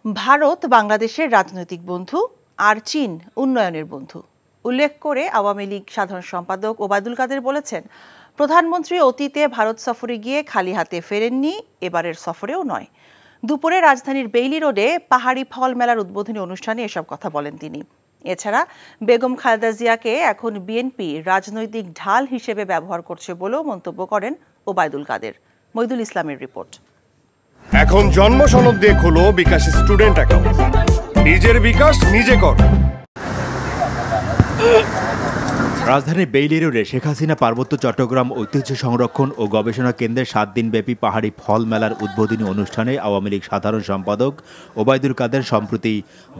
ভারত বাংলাদেশের রাজনৈতিক বন্ধু আর চীন উন্নয়নের বন্ধু উল্লেখ করে আওয়ামী লীগ সাধারণ সম্পাদক ওবায়দুল কাদের বলেছেন, প্রধানমন্ত্রী অতীতে ভারত সফরে গিয়ে খালি হাতে ফেরেননি, এবারের সফরেও নয়। দুপুরে রাজধানীর বেইলি রোডে পাহাড়ি ফল মেলার উদ্বোধনী অনুষ্ঠানে এসব কথা বলেন তিনি। এছাড়া বেগম খালেদা জিয়াকে এখন বিএনপি রাজনৈতিক ঢাল হিসেবে ব্যবহার করছে বলেও মন্তব্য করেন ওবায়দুল কাদের। মইদুল ইসলামের রিপোর্ট। এখন জন্ম সনদ দিয়ে খোলো বিকাশ স্টুডেন্ট অ্যাকাউন্ট। নিজের বিকাশ নিজে কর। রাজধানীর বেইলি রোডে শেখ হাসিনা পার্বত্য চট্টগ্রাম ঐতিহ্য সংরক্ষণ ও গবেষণা কেন্দ্রের 7 দিনব্যাপী পাহাড়ি ফল মেলার উদ্বোধনী অনুষ্ঠানে আওয়ামী লীগ সাধারণ সম্পাদক ওবায়দুল কাদের সম্প্রতি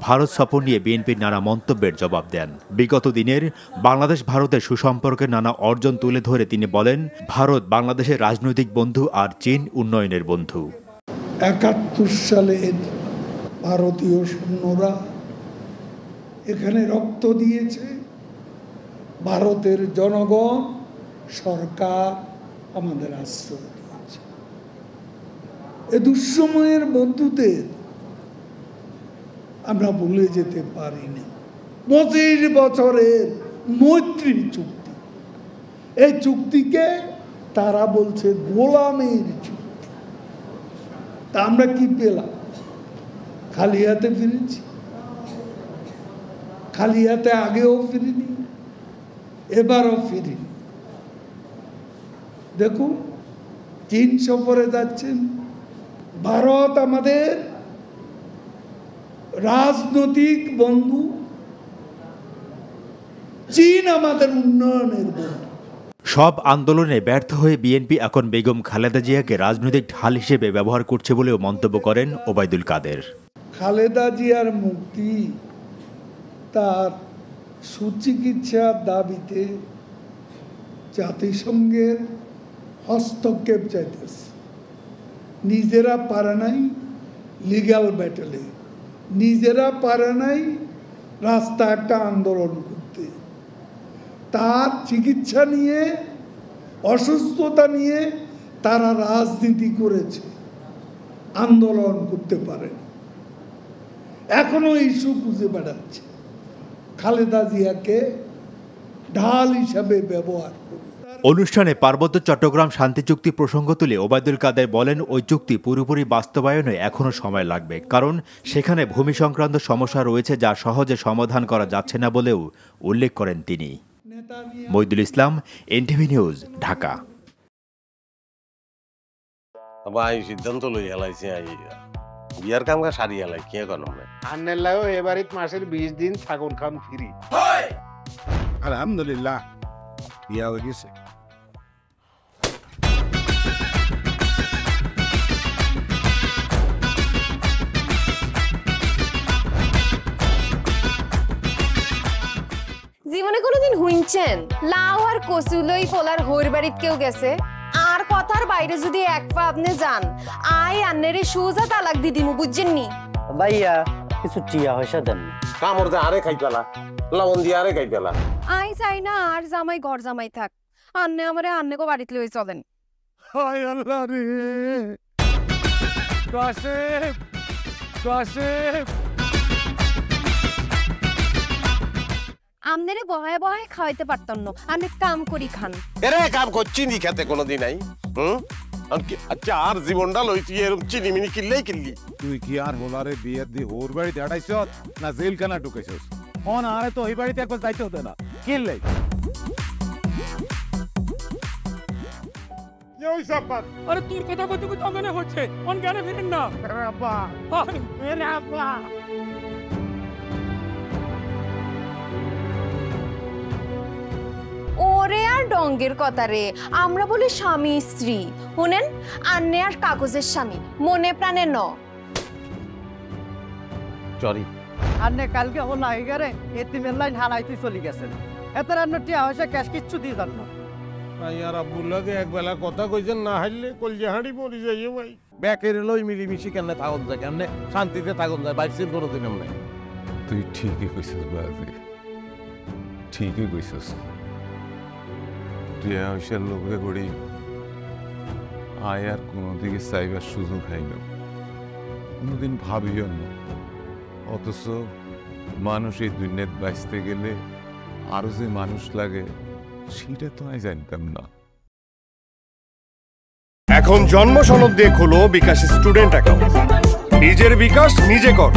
ভারত সফর নিয়ে বিএনপির নানা মন্তব্যের জবাব দেন। বিগত দিনের বাংলাদেশ ভারতের সুসম্পর্কের নানা অর্জন তুলে ধরে তিনি বলেন, ভারত বাংলাদেশের রাজনৈতিক বন্ধু আর চীন উন্নয়নের বন্ধু। 71 সালে ভারতীয় সৈন্যরা এখানে রক্ত দিয়েছে, ভারতের জনগণ সরকার আমাদের আশ্রয় দিয়েছে। এ দুঃসময়ের বন্ধুদের আমরা ভুলে যেতে পারি না। 25 বছরের মৈত্রী চুক্তি, এই চুক্তিকে তারা বলছে গোলামের চুক্তি। তা আমরা কি পেলাম? খালি হাতে ফিরেছি। খালি হাতে আগেও ফিরিনি, এবারও ফিরিনি। দেখুন, চীন সফরে যাচ্ছেন। ভারত আমাদের রাজনৈতিক বন্ধু, চীন আমাদের উন্নয়নের বন্ধু। সব আন্দোলনে ব্যর্থ হয়ে বিএনপি এখন বেগম খালেদা জিয়াকে রাজনৈতিক ঢাল হিসেবে ব্যবহার করছে বলেও মন্তব্য করেন ওবায়দুল কাদের। খালেদা জিয়ার মুক্তি, তার সুচিকিৎসার দাবিতে জাতিসংঘের হস্তক্ষেপ চাইতেছে। নিজেরা পারে নাই লিগ্যাল ব্যাটেলে, নিজেরা পারে নাই রাস্তা একটা আন্দোলন করতে। তার চিকিৎসা নিয়ে, অসুস্থতা নিয়ে তারা রাজনীতি করেছে, আন্দোলন করতে পারেন। এখনো ইস্যু খুঁজে বেড়াচ্ছে, খালেদা জিয়াকে ঢাল হিসাবে ব্যবহার করে। অনুষ্ঠানে পার্বত্য চট্টগ্রাম শান্তি চুক্তি প্রসঙ্গ তুলে ওবায়দুল কাদের বলেন, ওই চুক্তি পুরোপুরি বাস্তবায়নে এখনো সময় লাগবে, কারণ সেখানে ভূমি সংক্রান্ত সমস্যা রয়েছে যা সহজে সমাধান করা যাচ্ছে না বলেও উল্লেখ করেন তিনি। মইদুল ইসলাম, এনটিভি নিউজ, ঢাকা। ভাই সিদ্ধান্ত লই হেলাইছে, বিয়ার কাম কা সারি হেলাই কি এখন আমরা আন্নের লাগো এবারে মাসের 20 দিন ছাগল খাম ফ্রি। আলহামদুলিল্লাহ বিয়া হয়ে গেছে। জীবনে কোনোদিন হুইনছেন লাউ আর কচু লই পোলার হইর বাড়িত কেউ গেছে? আর কথার বাইরে যদি এক পা আপনি যান, আই আন্নেরে সুজা তালাক দি দিমু, বুঝছেন নি? ভাইয়া কিছু টিয়া পয়সা দেন। কামর দে আরে খাই পেলা, লবণ দিয়ে আরে খাই পেলা। আই চাই না আর জামাই ঘর জামাই থাক, আন্নে আমারে আন্নেকো বাড়িতে লই চলেন। হায় আল্লাহ রে, কাশেম কাশেম আমনেরে বহায় বহায় খাওয়াইতে পারতাম না, আন্নে কাম করি খান। এরে কাম করছি নি খেতে কোনোদিন নাই। আচ্ছা, আর জীবনটা লই তুই এরকম চিনিমিনি কিনলেই কিনলি। তুই কি আর হোলারে বিয়ের দি ওর বাড়িতে আড়াইছ না জেল কানা ঢুকেছিস? অন আরে তো ওই বাড়িতে একবার যাইতে হতো না, কিনলে আরে তোর কথা কইতে কইতে অজ্ঞান হচ্ছে, অন জ্ঞানে ফিরেন না। আব্বা, আরে আব্বা, ওরে আর ডঙ্গের কথা রে, আমরা বলি স্বামী স্ত্রী। শুনেন, আন্নে আর কাগজের স্বামী, মনে প্রাণে ন। সরি আন্নে কালকে ও নাইগারে এতিমের লাইন হারাইতে চলে গেছেন। এত রান্না টিয়া পয়সা ক্যাশ কিচ্ছু দিয়ে যান না। ভাই আর আব্বুল্লাহকে এক বেলা কথা কইছেন, না হাইলে কলজে হাঁড়ি মরি যাইও ভাই। ব্যাকের লই মিলিমিশি কেমনে থাকুন যায়, কেমনে শান্তিতে থাকুন যায়, বাইসের কোনোদিন এমনি। তুই ঠিকই কইছিস বাজে, ঠিকই কইছিস। টিয়া পয়সার লোভে করি আয় আর কোনো দিকে চাইবার সুযোগ হয় না। কোনোদিন ভাবিও না। অথচ মানুষ এই দুনিয়ায় বাঁচতে গেলে আরো যে মানুষ লাগে সেটা তো আমি জানতাম না। এখন জন্ম সনদ দিয়ে খোলো বিকাশ স্টুডেন্ট অ্যাকাউন্ট। নিজের বিকাশ নিজে কর।